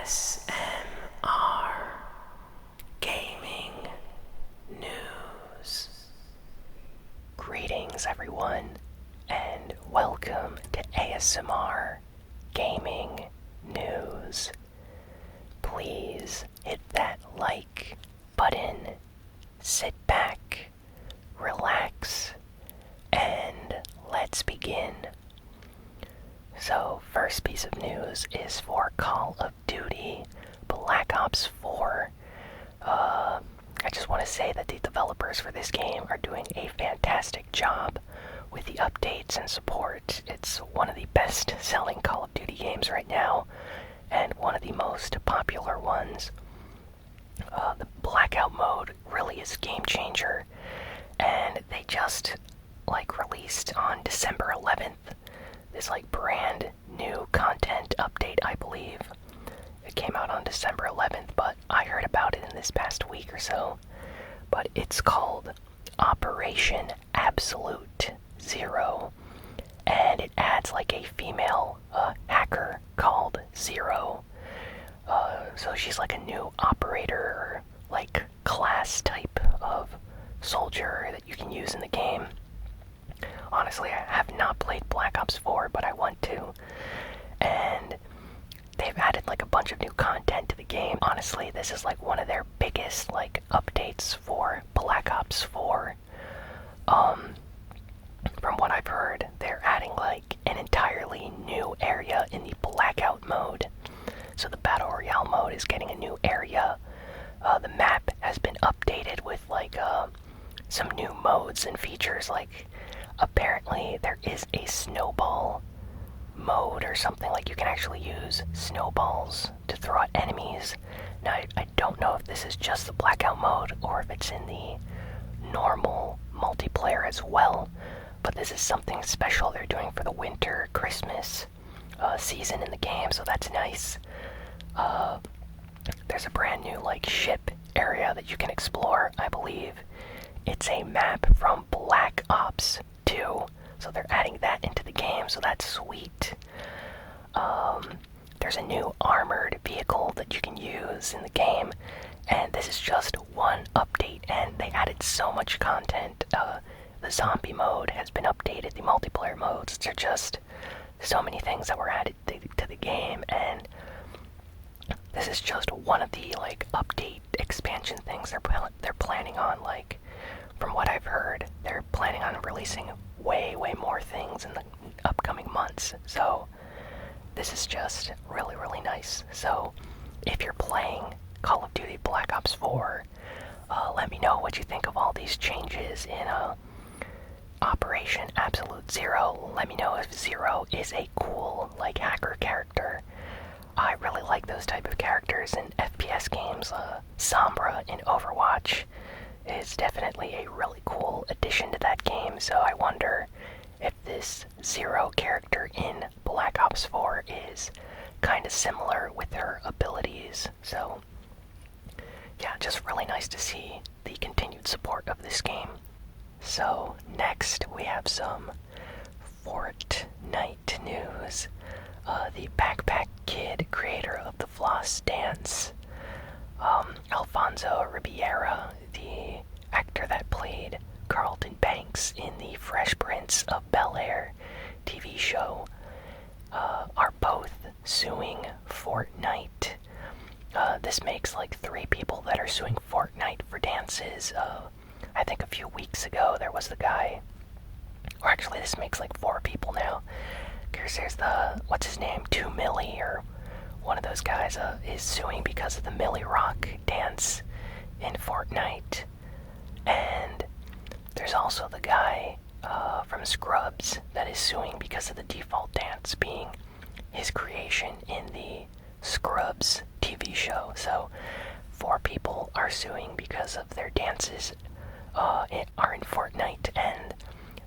ASMR Gaming News. Greetings, everyone, and welcome to ASMR Gaming News. Please hit that like button, sit back, relax, and let's begin. So, first piece of news is for Call of Duty Black Ops 4. I just want to say that the developers for this game are doing a fantastic job with the updates and support. It's one of the best-selling Call of Duty games right now, and one of the most popular ones. The Blackout mode really is a game changer, and they just released on December 11th this brand new content update, I believe. It came out on December 11th, but I heard about it in this past week or so. But it's called Operation Absolute Zero, and it adds a female hacker called Zero. So she's a new operator, or class type of soldier that you can use in the game. Honestly, I have not played Black Ops 4, but I want to. And they've added a bunch of new content to the game. Honestly, this is one of their biggest updates for Black Ops 4. From what I've heard, they're adding an entirely new area in the Blackout mode. So the Battle Royale mode is getting a new area. The map has been updated with some new modes and features. Apparently there is a snowball mode or something, you can actually use snowballs to throw at enemies. Now I don't know if this is just the Blackout mode or if it's in the normal multiplayer as well, but this is something special they're doing for the winter Christmas season in the game, so that's nice. There's a brand new ship area that you can explore. I believe it's a map from Black Ops 2, so they're adding that into the game, so that's sweet. There's a new armored vehicle that you can use in the game, and this is just one update, and they added so much content. The zombie mode has been updated, the multiplayer modes. There are just so many things that were added to the game, and this is just one of the update expansion things they're planning on. From what I've heard, they're planning on releasing way more things in the upcoming months. So this is just really nice. So if you're playing Call of Duty Black Ops 4, let me know what you think of all these changes in Operation Absolute Zero. Let me know if Zero is a cool hacker character. I really like those type of characters in FPS games. Sombra in Overwatch is definitely a really cool addition to that game, so I wonder if this Zero character in Black Ops 4 is kind of similar with her abilities. So yeah, just really nice to see the continued support of this game. So next we have some Fortnite news. The Backpack Kid, creator of the Floss Dance, Alfonso Ribeira, the actor that played Carlton Banks in the Fresh Prince of Bel-Air TV show, are both suing Fortnite. This makes 3 people that are suing Fortnite for dances. I think a few weeks ago there was the guy, or actually this makes 4 people now. There's the, what's his name, 2 Millie, or one of those guys is suing because of the Millie Rock dance in Fortnite. And there's also the guy from Scrubs that is suing because of the default dance being his creation in the Scrubs TV show. So 4 people are suing because of their dances are in Fortnite, and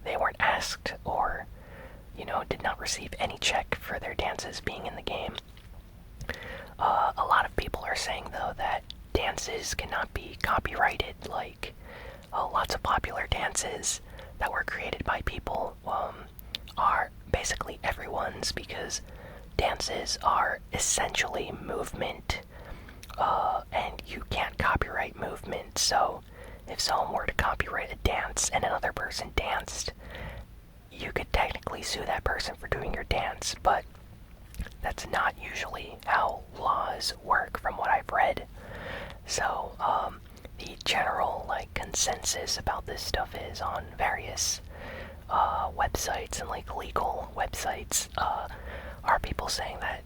they weren't asked or did not receive any check for their dances being in the game. A lot of people are saying, though, that dances cannot be copyrighted. Lots of popular dances that were created by people are basically everyone's, because dances are essentially movement, and you can't copyright movement. So if someone were to copyright a dance and another person danced, you could technically sue that person for doing your dance, but that's not usually how laws work from what I've read. So, the general, like, consensus about this stuff is on various, websites and, like, legal websites, are people saying that,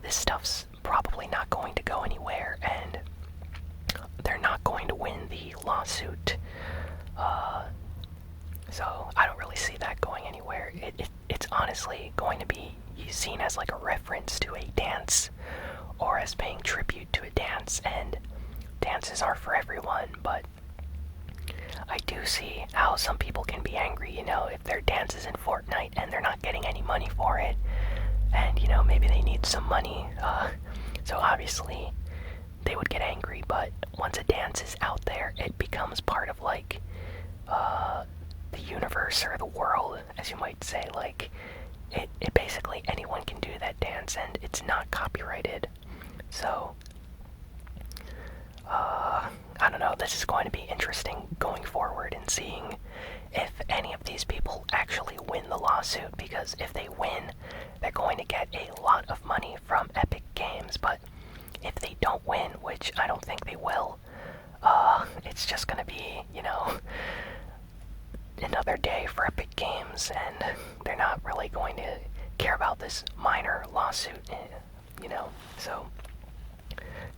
this stuff's probably not going to go anywhere, and they're not going to win the lawsuit. So I don't really see that going anywhere. It's honestly going to be seen as like a reference to a dance, or as paying tribute to a dance, and dances are for everyone, but I do see how some people can be angry, if their dance is in Fortnite and they're not getting any money for it, and, maybe they need some money, so obviously they would get angry, but once a dance is out there, it becomes part of, like, the universe or the world, as you might say. Like, it basically, anyone can do that dance, and it's not copyrighted. So, I don't know, this is going to be interesting going forward and seeing if any of these people actually win the lawsuit, because if they win, they're going to get a lot of money from Epic Games, but if they don't win, which I don't think they will, it's just gonna be, another day for Epic Games, and they're not really going to care about this minor lawsuit, so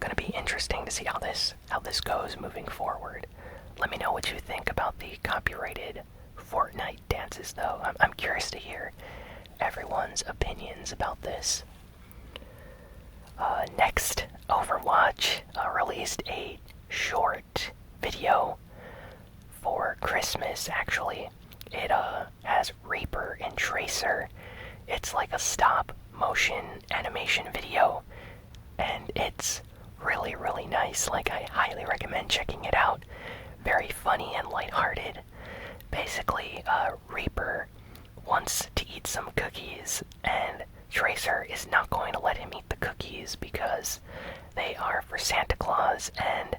gonna be interesting to see how this goes moving forward. Let me know what you think about the copyrighted Fortnite dances, though. I'm curious to hear everyone's opinions about this. Next, Overwatch released a short video for Christmas, actually. It has Reaper and Tracer. It's like a stop motion animation video, and it's really, really nice. Like, I highly recommend checking it out. Very funny and lighthearted. Basically, Reaper wants to eat some cookies, and Tracer is not going to let him eat the cookies because they are for Santa Claus, and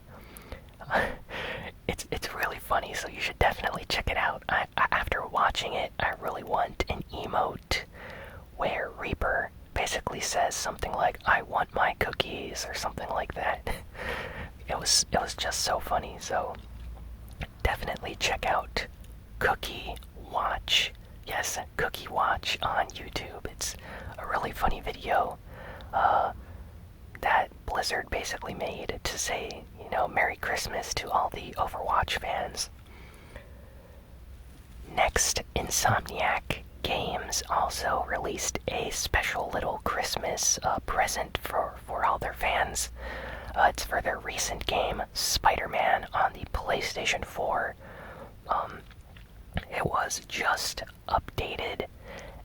it's really funny, so you should definitely check it out. After watching it, I really want an emote where Reaper basically says something like, "I want my cookies," or something like that. It was just so funny, so definitely check out Cookie Watch. Yes, Cookie Watch on YouTube. It's a really funny video that Blizzard basically made to say, Merry Christmas to all the Overwatch fans. Next, Insomniac Games also released a special little Christmas present for all their fans. It's for their recent game, Spider-Man, on the PlayStation 4. It was just updated,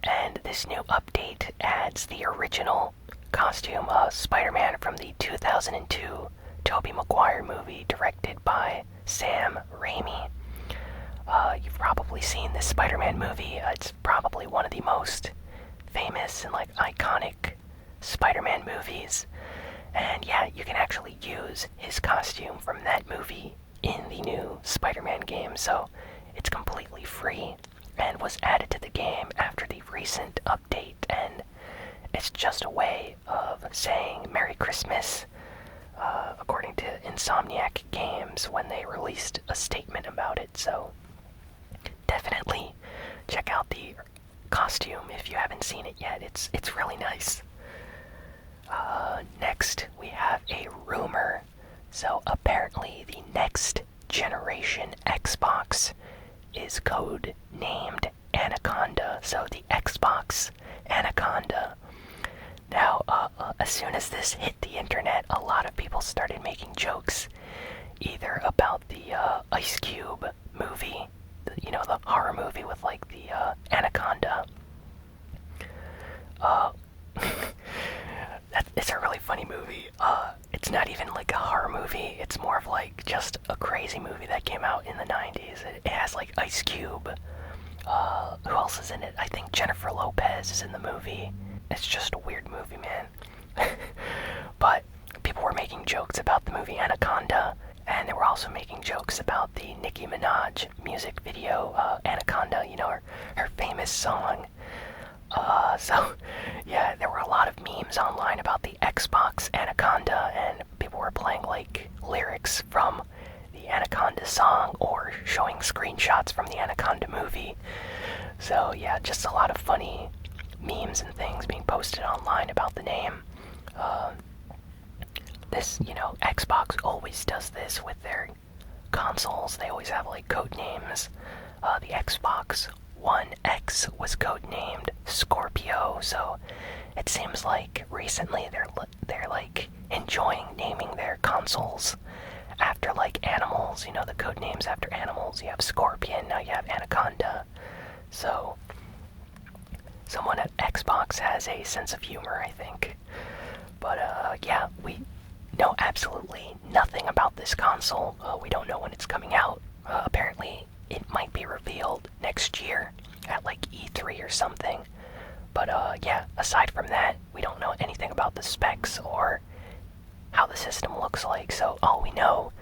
and this new update adds the original costume of Spider-Man from the 2002 Tobey Maguire movie directed by Sam Raimi. You've probably seen this Spider-Man movie. It's probably one of the most famous and, like, iconic Spider-Man movies. And yeah, you can actually use his costume from that movie in the new Spider-Man game, so it's completely free and was added to the game after the recent update, and it's just a way of saying Merry Christmas, according to Insomniac Games when they released a statement about it. So definitely check out the costume if you haven't seen it yet. It's really nice. Next, we have a rumor. So apparently the next generation Xbox is code named Anaconda. So the Xbox Anaconda. Now, as soon as this hit the internet, a lot of people started making jokes, either about the Ice Cube movie, the horror movie with, like, the Anaconda. It's a really funny movie. It's not even like a horror movie. It's more of like just a crazy movie that came out in the 90s. It has like Ice Cube. Who else is in it? I think Jennifer Lopez is in the movie. It's just a weird movie, man. But people were making jokes about the movie Anaconda, and they were also making jokes about the Nicki Minaj music video, Anaconda, you know, her famous song. So, yeah, there were a lot of memes online about the Xbox Anaconda, and people were playing, like, lyrics from the Anaconda song or showing screenshots from the Anaconda movie. So, yeah, just a lot of funny memes and things being posted online about the name. This, you know, Xbox always does this with their consoles. They always have, like, code names. The Xbox One X was codenamed Scorpio, so it seems like recently they're like enjoying naming their consoles after like animals. You know, the code names after animals. You have Scorpion, now you have Anaconda. So someone at Xbox has a sense of humor, I think. But yeah, we know absolutely nothing about this console. We don't know when it's coming out. Apparently it might be revealed next year at like E3 or something. But yeah, aside from that, we don't know anything about the specs or how the system looks like. So all we know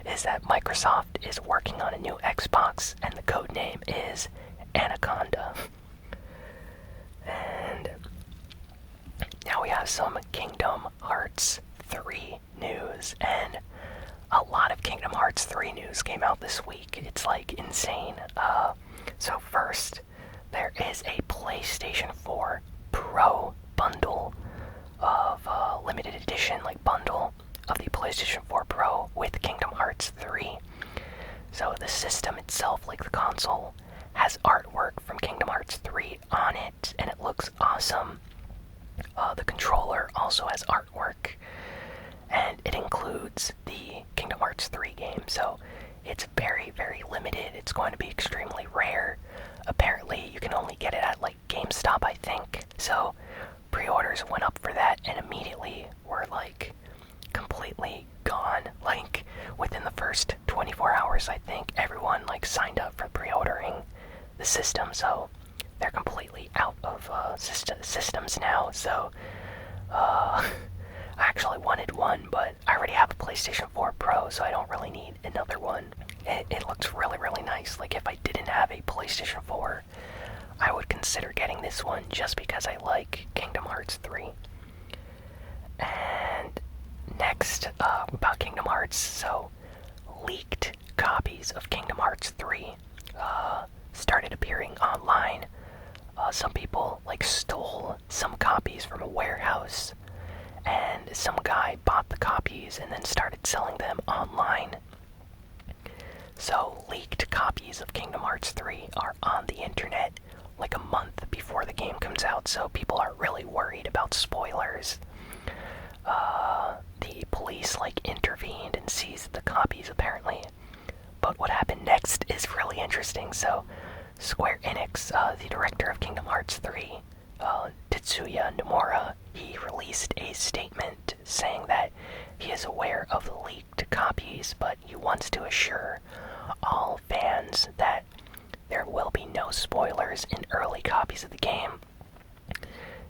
is that Microsoft is working on a new Xbox and the code name is Anaconda. And now we have some Kingdom Hearts 3 news, and a lot of Kingdom Hearts 3 news came out this week. It's like insane. So first, there is a PlayStation 4 Pro bundle of limited edition, like bundle of the PlayStation 4 Pro with Kingdom Hearts 3. So the system itself, like the console, has artwork from Kingdom Hearts 3 on it, and it looks awesome. The controller also has artwork, and it includes the Kingdom Hearts 3 game, so it's very, very limited. It's going to be extremely rare. Apparently, you can only get it at, like, GameStop, I think. So, pre-orders went up for that, and immediately were, like, completely gone. Like, within the first 24 hours, I think, everyone, like, signed up for pre-ordering the system, so they're completely out of systems now, so, I actually wanted one, but I already have a PlayStation 4 Pro, so I don't really need another one. It looks really, really nice. Like, if I didn't have a PlayStation 4, I would consider getting this one just because I like Kingdom Hearts 3. And next, about Kingdom Hearts, so leaked copies of Kingdom Hearts 3 started appearing online. Some people, like, stole some copies from a warehouse, and some guy bought the copies and then started selling them online. So, leaked copies of Kingdom Hearts 3 are on the internet like a month before the game comes out, so people are really worried about spoilers. The police, like, intervened and seized the copies, apparently. But what happened next is really interesting. So, Square Enix, the director of Kingdom Hearts 3, Tetsuya Nomura, he released a statement saying that he is aware of the leaked copies, but he wants to assure all fans that there will be no spoilers in early copies of the game,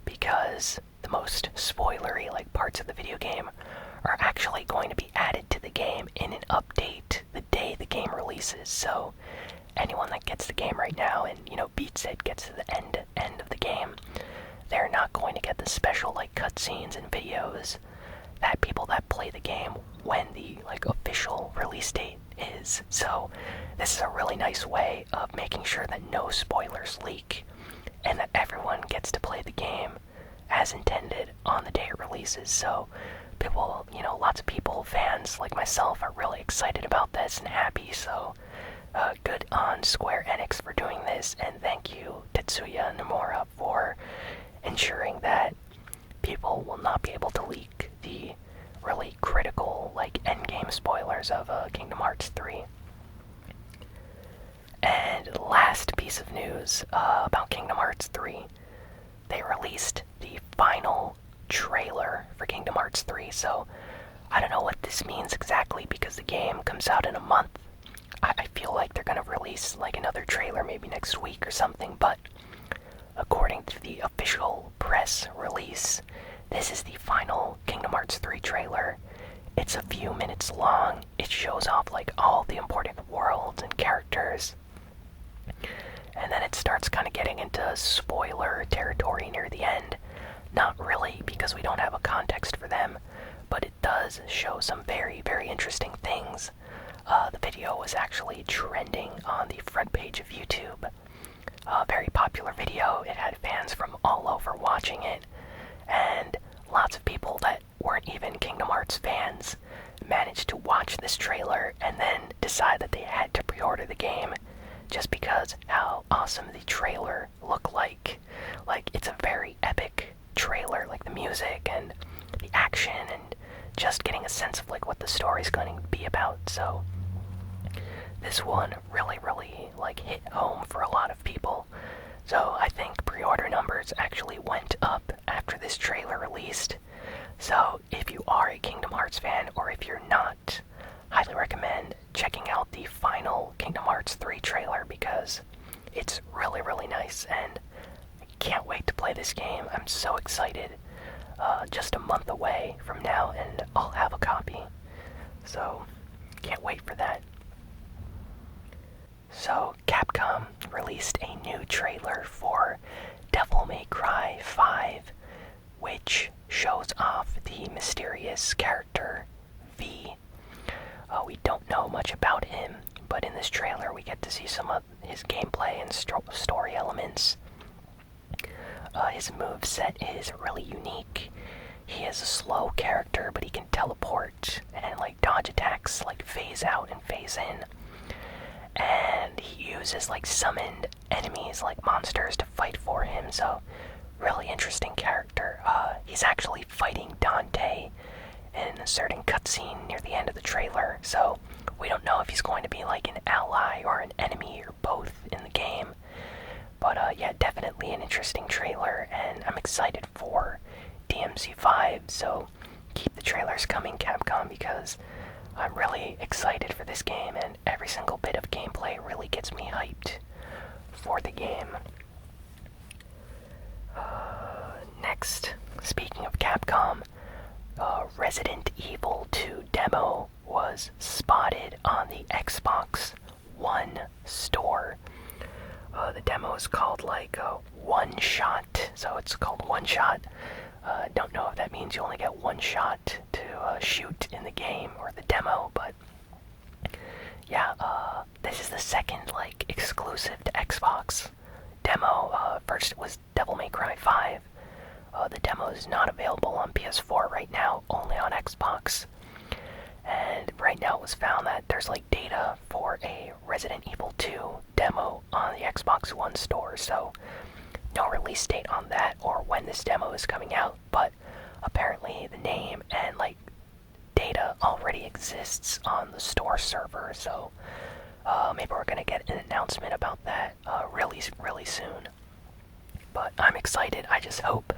because the most spoilery, like, parts of the video game are actually going to be added to the game in an update the day the game releases. So anyone that gets the game right now and, you know, beats it, gets to the end of the game, they're not going to get the special, like, cutscenes and videos that people that play the game when the, like, official release date is. So this is a really nice way of making sure that no spoilers leak and that everyone gets to play the game as intended on the day it releases. So people, you know, lots of people, fans like myself, are really excited about this and happy. So good on Square Enix for doing this, and thank you, Tetsuya Nomura, for ensuring that people will not be able to leak the really critical, like, endgame spoilers of Kingdom Hearts 3. And last piece of news about Kingdom Hearts 3, they released the final trailer for Kingdom Hearts 3, so I don't know what this means exactly because the game comes out in a month. I feel like they're gonna release, like, another trailer maybe next week or something, but according to the official press release, this is the final Kingdom Hearts 3 trailer. It's a few minutes long. It shows off like all the important worlds and characters. And then it starts kind of getting into spoiler territory near the end. Not really, because we don't have a context for them, but it does show some very, very interesting things. The video was actually trending on the front page of YouTube. A very popular video. It had fans from all over watching it, and lots of people that weren't even Kingdom Hearts fans managed to watch this trailer and then decide that they had to pre-order the game just because how awesome the trailer looked like. Like, it's a very epic trailer, like the music and the action and just getting a sense of like what the story's going to be about. So this one really like hit home for a lot of people. So I think pre-order numbers actually went up after this trailer released. So if you are a Kingdom Hearts fan, or if you're not, highly recommend checking out the final Kingdom Hearts 3 trailer because it's really nice, and I can't wait to play this game. I'm so excited. Just a month away from now and I'll have a copy. So can't wait for that. So Capcom released a new trailer for Devil May Cry 5, which shows off the mysterious character V. We don't know much about him, but in this trailer we get to see some of his gameplay and story elements. His moveset is really unique. He is a slow character, but he can teleport and like dodge attacks, like phase out and phase in. And he uses like summoned enemies like monsters to fight for him, so really interesting character. He's actually fighting Dante in a certain cutscene near the end of the trailer, so we don't know if he's going to be like an ally or an enemy or both in the game. But yeah, definitely an interesting trailer, and I'm excited for DMC5, so keep the trailers coming, Capcom, because I'm really excited for this game, and every single bit of gameplay really gets me hyped for the game. Next, speaking of Capcom, Resident Evil 2 demo was spotted on the Xbox One store. The demo is called like One Shot, so it's called One Shot. Don't know if that means you only get one shot to shoot in the game or the demo, but yeah, this is the second like exclusive to Xbox demo. First it was Devil May Cry 5. The demo is not available on PS4 right now, only on Xbox. And right now it was found that there's like data for a Resident Evil 2 demo on the Xbox One store, so no release date on that or when this demo is coming out, but apparently the name and like data already exists on the store server, so maybe we're gonna get an announcement about that really soon. But I'm excited. I just hope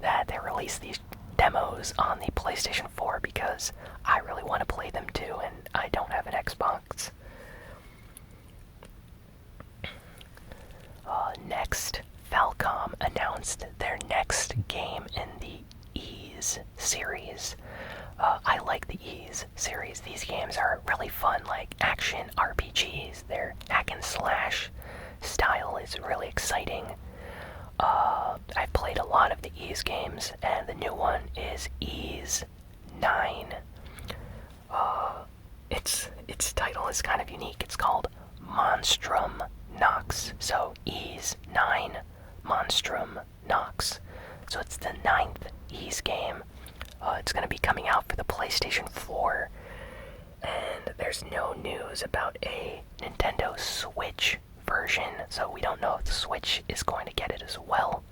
that they release these demos on the PlayStation 4 because I really want to play them too, and I don't have an Xbox. Next, Falcom announced their next game in the Ys series. I like the Ys series. These games are really fun, like action RPGs. Their hack and slash style is really exciting. I've played a lot of the Ys games, and the new one is Ys 9. Its title is kind of unique. It's called Monstrum Nox. So Ys 9 Monstrum Nox. So it's the 9th Ys game. It's going to be coming out for the PlayStation 4. And there's no news about a Nintendo Switch version, so we don't know if the Switch is going to get it as well.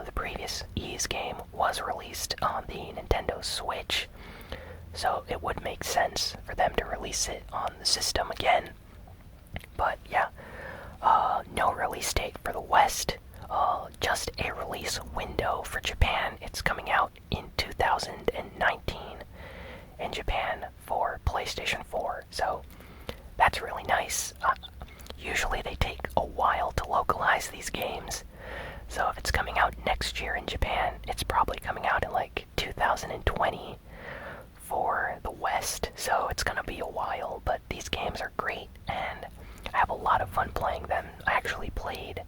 The previous Ys game was released on the Nintendo Switch, so it would make sense for them to release it on the system again. But yeah, no release date for the West, just a release window for Japan. It's coming out in 2019 in Japan for PlayStation 4, so that's really nice. Usually they take a while to localize these games, 2020 for the West, so it's gonna be a while, but these games are great, and I have a lot of fun playing them. I actually played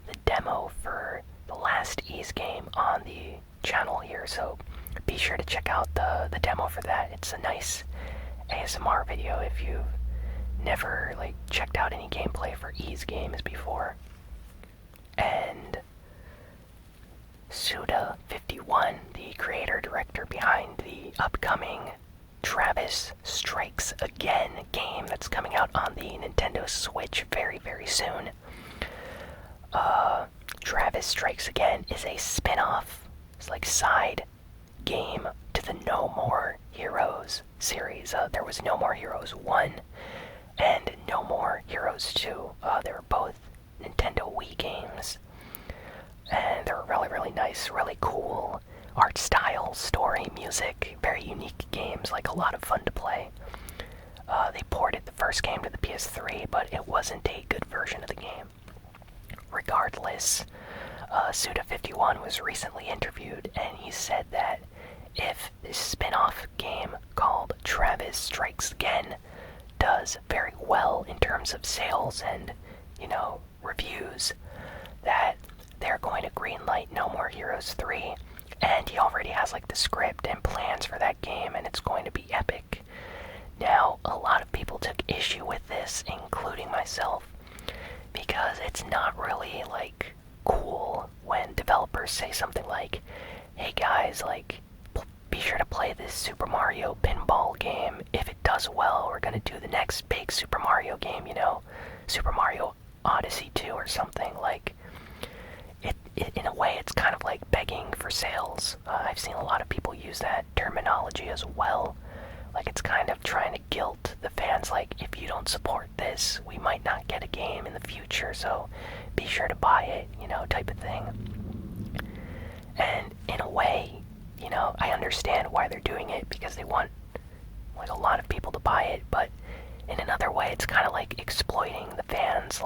the demo for the last Ys game on the channel here, so be sure to check out the demo for that. It's a nice ASMR video if you've never checked out any gameplay for Ys games before. And Suda51, the creator-director behind the upcoming Travis Strikes Again game that's coming out on the Nintendo Switch very, very soon. Travis Strikes Again is a spin-off, it's like side game to the No More Heroes series. There was No More Heroes 1 and No More Heroes 2. They were both Nintendo Wii games, and they were really, really nice, really cool art style, story, music, very unique games, like a lot of fun to play. They ported the first game to the PS3, but it wasn't a good version of the game. Regardless, Suda51 was recently interviewed, and he said that if this spin-off game called Travis Strikes Again does very well in terms of sales and, reviews, that they're going to greenlight No More Heroes 3, and he already has the script and plans for that game, and it's going to be epic. Now, a lot of people took issue with this, including myself, because it's not really cool when developers say something like, hey guys, be sure to play this Super Mario pinball game. If it does well, we're gonna do the next big Super Mario game, Super Mario Odyssey 2 or something. In a way, it's kind of like begging for sales. I've seen a lot of people use that terminology as well. It's kind of trying to guilt the fans, if you don't support this, we might not get a game in the future, so be sure to buy it, type of thing. And in a way, I understand why they're doing it, because they want a lot of people to buy it, but in another way, it's kind of like exploiting the fans,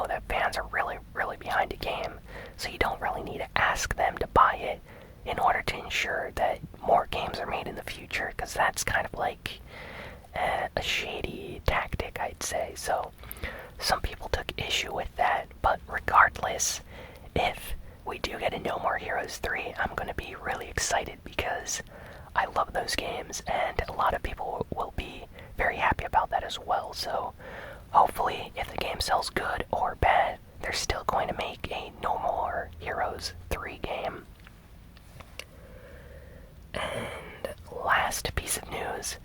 that fans are really, really behind a game, so you don't really need to ask them to buy it in order to ensure that more games are made in the future, because that's kind of a shady tactic, I'd say. So some people took issue with that, but regardless, if we do get a No More Heroes 3, I'm going to be really excited, because I love those games, and a lot of people will be very happy about that as well. So hopefully, if the game sells good or bad, they're still going to make a No More Heroes 3 game. And last piece of news.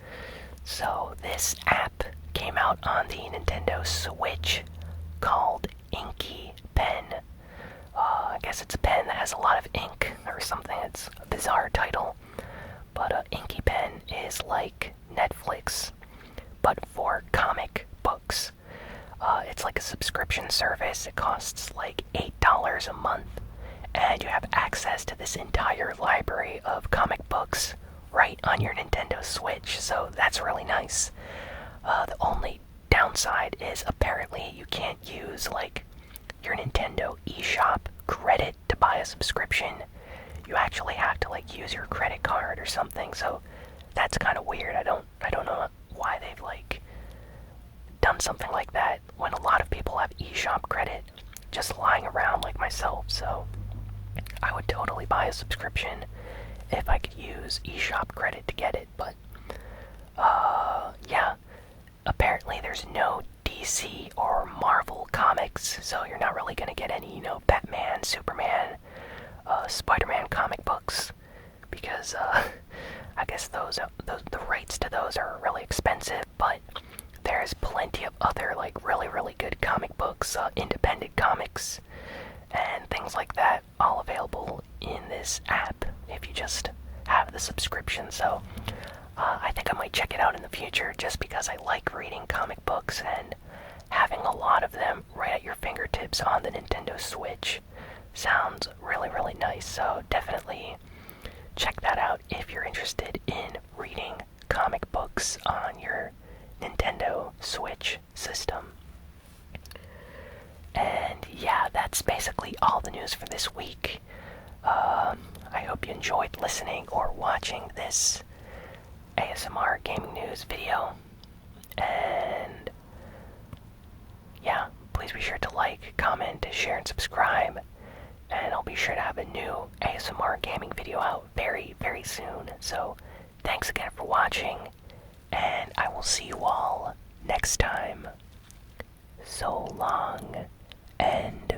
So this app came out on the Nintendo Switch called InkyPen. I guess it's a pen that has a lot of ink or something. It's a bizarre title. But InkyPen is like Netflix, but for comic books. It's like a subscription service. It costs $8 a month, and you have access to this entire library of comic books right on your Nintendo Switch, so that's really nice. The only downside is apparently you can't use your Nintendo eShop credit to buy a subscription. You actually have to use your credit card or something, so that's kind of weird. I don't know why they've done something like that when a lot of people have eShop credit just lying around like myself. So I would totally buy a subscription if I could use eShop credit to get it, but yeah, apparently there's no DC or Marvel comics, so you're not really gonna get any, Batman, Superman, Spider-Man comic books, because I guess the rights to those are really expensive, but there's plenty of other really, really good comic books, independent comics, and things like that, all available in this app if you just have the subscription. So I think I might check it out in the future, just because I like reading comic books, and having a lot of them right at your fingertips on the Nintendo Switch sounds really, really nice. So definitely check that out if you're interested in reading comic books on your Nintendo Switch system. And yeah, that's basically all the news for this week. I hope you enjoyed listening or watching this ASMR Gaming News video. And yeah, please be sure to like, comment, share, and subscribe. And I'll be sure to have a new ASMR Gaming video out very, very soon. So thanks again for watching, and I will see you all next time. So long, and